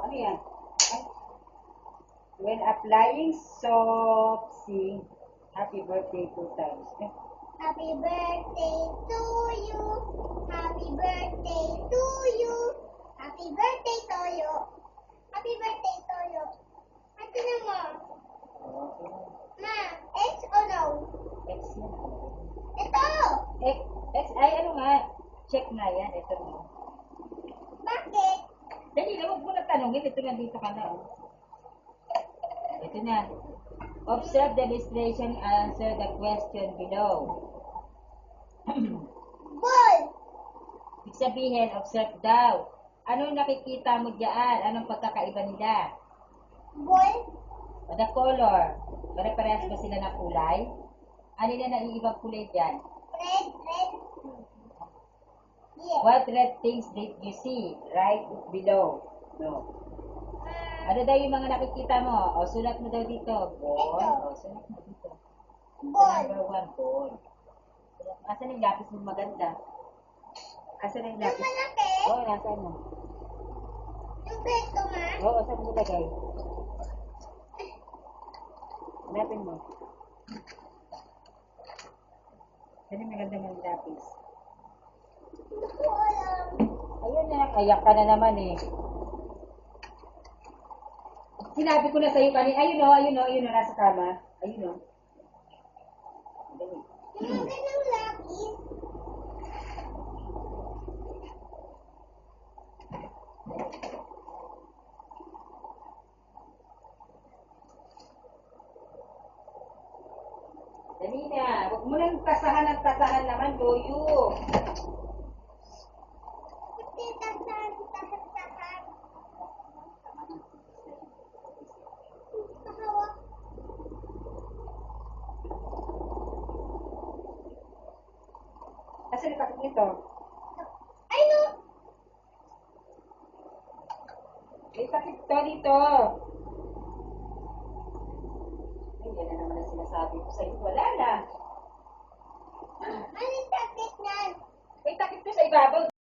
Ano yan? When applying soap, sing happy birthday 2 times. Happy birthday to you. Happy birthday to you. Happy birthday to you. Happy birthday to you. Ate na mo. Ma, X o no? X na. Ito! X, ay ano nga? Check na yan. Ito na. Bakit? Dali na, huwag mo na tanongin. Ito na, dito ka na. Oh. Ito na. Observe the illustration and answer the question below. Ball! Ibig sabihin, observe daw. Anong nakikita mo diyan? Anong pagkakaiba nila? Ball? The color. Pare-parehas ba sila ng kulay? Ano na naiibang kulay diyan? Red, red. Yes. What red things did you see? Right below. No. Ano daw yung mga nakikita mo? O, sulat mo daw dito. Ball. Ito. O, sulat mo dito. Ball. Number 1, ball. Asan yung lapis mo maganda? Asan yung Yung lapis? malaki? Oo, nasaan mo? Yung beto, ma? Oo, saan mo lagay? Hanapin mo. Saan yung maganda mong lapis? Hindi ko alam. Ayun na, ayak ka na naman eh. Sinabi ko na sa'yo kanina, ayun o, nasa kama. Ayun o. Dali. Yung magandang lapis. Dali na, huwag mo nang tasahan at tasahan naman, Loyo. Tahan. Hawak. Asan yung takip nito? Ay, no! May takip to dito. Ay, yan na naman ang sinasabi ko sa'yo. Wala na. Ano yung takip nan? May takip to sa ibabaw.